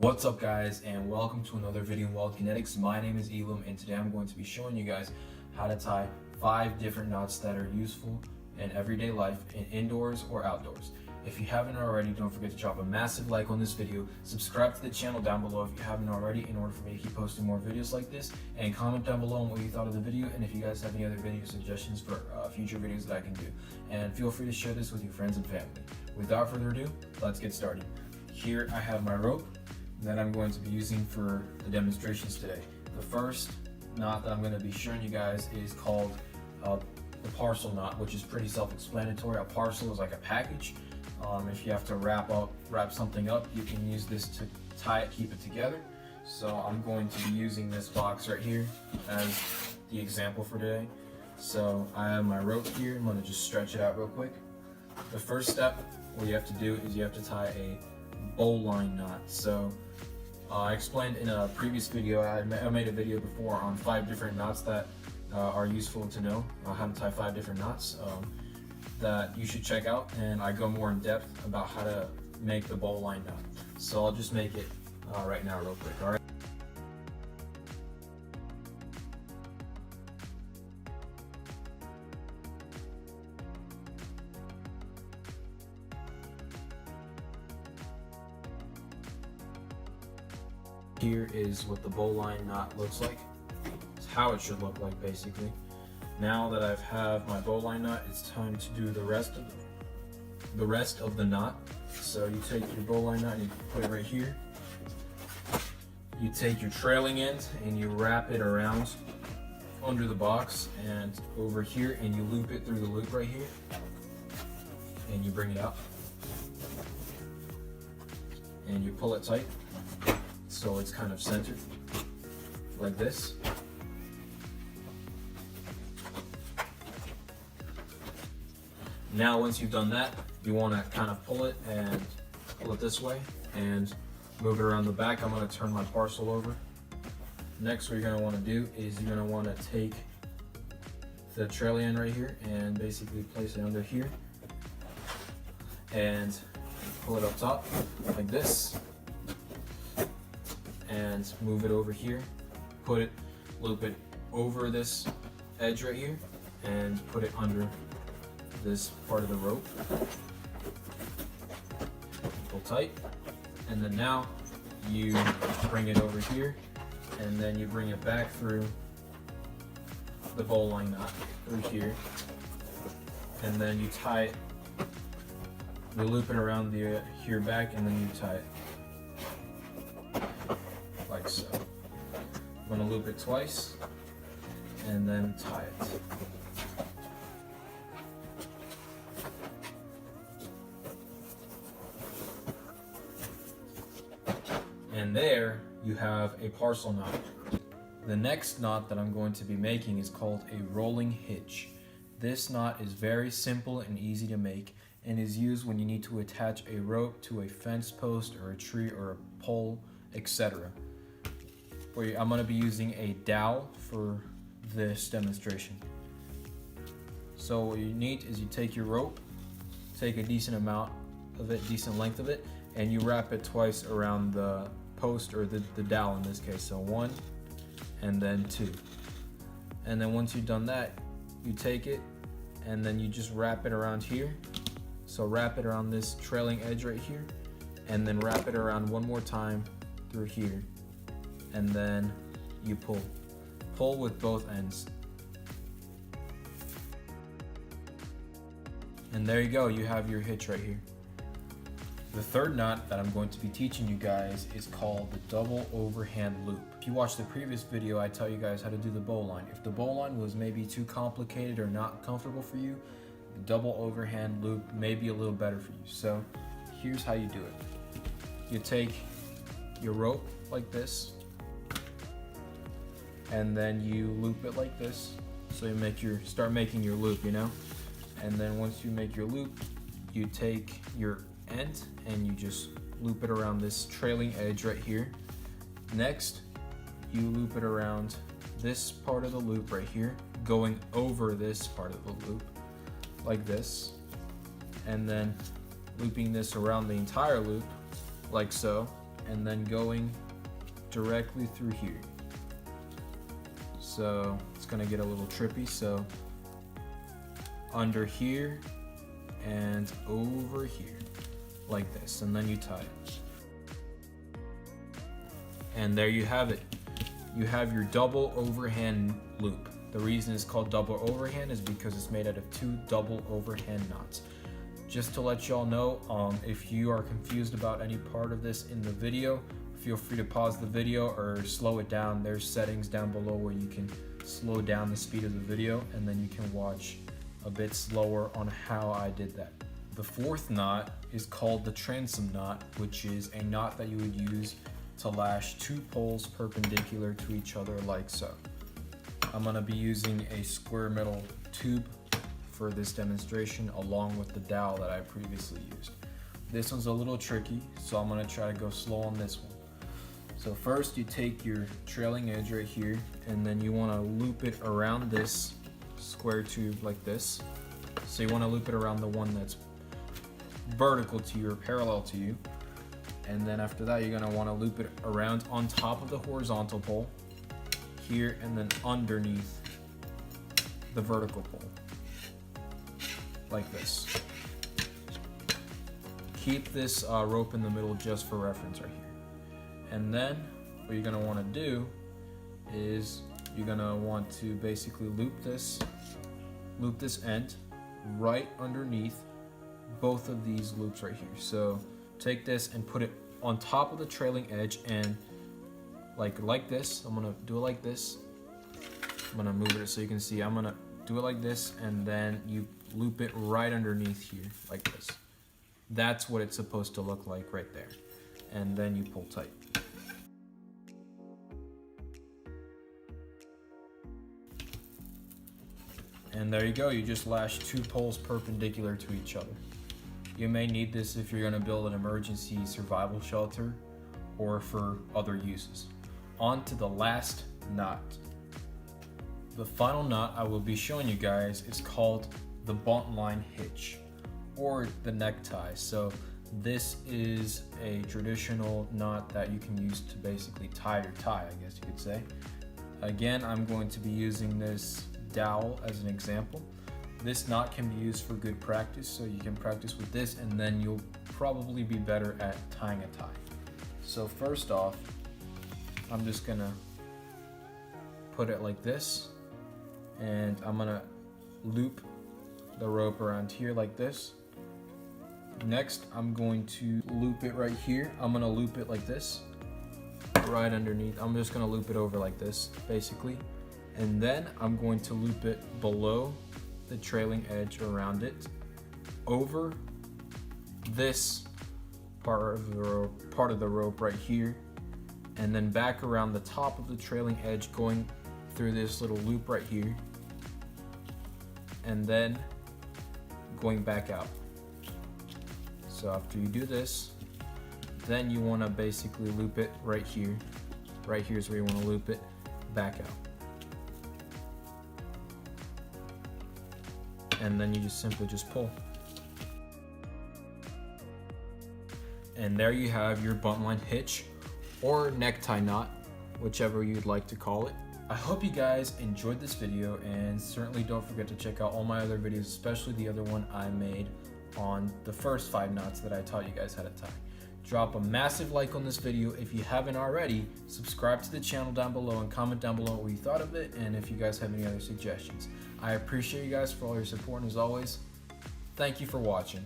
What's up guys, and welcome to another video in Wild Kinetics. My name is Elam, and today I'm going to be showing you guys how to tie 5 different knots that are useful in everyday life, in indoors or outdoors. If you haven't already, don't forget to drop a massive like on this video, subscribe to the channel down below if you haven't already in order for me to keep posting more videos like this, and comment down below on what you thought of the video and if you guys have any other video suggestions for future videos that I can do. And feel free to share this with your friends and family. Without further ado, let's get started. Here I have my rope that I'm going to be using for the demonstrations today. The first knot that I'm going to be showing you guys is called the parcel knot, which is pretty self-explanatory. A parcel is like a package. If you have to wrap something up, you can use this to tie it, keep it together. So I'm going to be using this box right here as the example for today. So I have my rope here. I'm going to just stretch it out real quick. The first step, what you have to do is you have to tie a bowline knot. So I explained in a previous video, I made a video before on 5 different knots that are useful to know, how to tie 5 different knots that you should check out, and I go more in depth about how to make the bowline knot. So I'll just make it right now real quick, alright? Here is what the bowline knot looks like. It's how it should look like basically. Now that I have my bowline knot, it's time to do the rest of the knot. So you take your bowline knot and you put it right here. You take your trailing end and you wrap it around under the box and over here, and you loop it through the loop right here, and you bring it out and you pull it tight so it's kind of centered like this. Now once you've done that, you want to kind of pull it this way and move it around the back. I'm going to turn my parcel over. Next, what you're going to want to do is you're going to want to take the trailing end right here and basically place it under here and pull it up top like this, and move it over here, loop it over this edge right here and put it under this part of the rope. Pull tight, and then now you bring it over here, and then you bring it back through the bowline knot through here, and then you tie it, you loop it around the here back, and then you tie it like so. I'm going to loop it twice and then tie it. And there you have a parcel knot. The next knot that I'm going to be making is called a rolling hitch. This knot is very simple and easy to make and is used when you need to attach a rope to a fence post or a tree or a pole, etc. I'm going to be using a dowel for this demonstration. So what you need is you take your rope, take a decent amount of it, decent length of it, and you wrap it twice around the post, or the dowel in this case. So 1 and then 2. And then once you've done that, you take it and then you just wrap it around here. So wrap it around this trailing edge right here, and then wrap it around one more time through here, and then you pull with both ends. And there you go, you have your hitch right here. The third knot that I'm going to be teaching you guys is called the double overhand loop. If you watched the previous video, I tell you guys how to do the bowline. If the bowline was maybe too complicated or not comfortable for you, the double overhand loop may be a little better for you. So here's how you do it. You take your rope like this, and then you loop it like this. So you start making your loop, you know? And then once you make your loop, you take your end and you just loop it around this trailing edge right here. Next, you loop it around this part of the loop right here, going over this part of the loop like this, and then looping this around the entire loop like so, and then going directly through here. So it's gonna get a little trippy. So under here and over here, like this, and then you tie it. And there you have it. You have your double overhand loop. The reason it's called double overhand is because it's made out of 2 double overhand knots. Just to let y'all know, if you are confused about any part of this in the video, feel free to pause the video or slow it down. There's settings down below where you can slow down the speed of the video, and then you can watch a bit slower on how I did that. The 4th knot is called the transom knot, which is a knot that you would use to lash 2 poles perpendicular to each other like so. I'm gonna be using a square metal tube for this demonstration along with the dowel that I previously used. This one's a little tricky, so I'm gonna try to go slow on this one. So first you take your trailing edge right here, and then you wanna loop it around this square tube like this. So you wanna loop it around the one that's vertical to you or parallel to you. And then after that, you're gonna wanna loop it around on top of the horizontal pole here, and then underneath the vertical pole, like this. Keep this rope in the middle just for reference right here. And then what you're gonna wanna do is you're gonna want to basically loop this end right underneath both of these loops right here. So take this and put it on top of the trailing edge, and like this. I'm gonna do it like this. I'm gonna move it so you can see. I'm gonna do it like this, and then you loop it right underneath here like this. That's what it's supposed to look like right there. And then you pull tight. And there you go, you just lashed 2 poles perpendicular to each other. You may need this if you're gonna build an emergency survival shelter or for other uses. On to the last knot. The final knot I will be showing you guys is called the Bowline hitch, or the necktie. So this is a traditional knot that you can use to basically tie your tie, I guess you could say. Again, I'm going to be using this dowel as an example. This knot can be used for good practice, so you can practice with this, and then you'll probably be better at tying a tie. So first off, I'm just gonna put it like this, and I'm gonna loop the rope around here like this. Next, I'm going to loop it right here. I'm gonna loop it like this, right underneath. I'm just gonna loop it over like this, basically. And then I'm going to loop it below the trailing edge around it, over this part of the rope right here, and then back around the top of the trailing edge, going through this little loop right here, and then going back out. So after you do this, then you want to basically loop it right here. Right here is where you want to loop it back out. And then you just simply pull. And there you have your Bowline hitch, or necktie knot, whichever you'd like to call it. I hope you guys enjoyed this video, and certainly don't forget to check out all my other videos, especially the other one I made on the first 5 knots that I taught you guys how to tie. Drop a massive like on this video if you haven't already, subscribe to the channel down below, and comment down below what you thought of it, and if you guys have any other suggestions. I appreciate you guys for all your support, and as always, thank you for watching.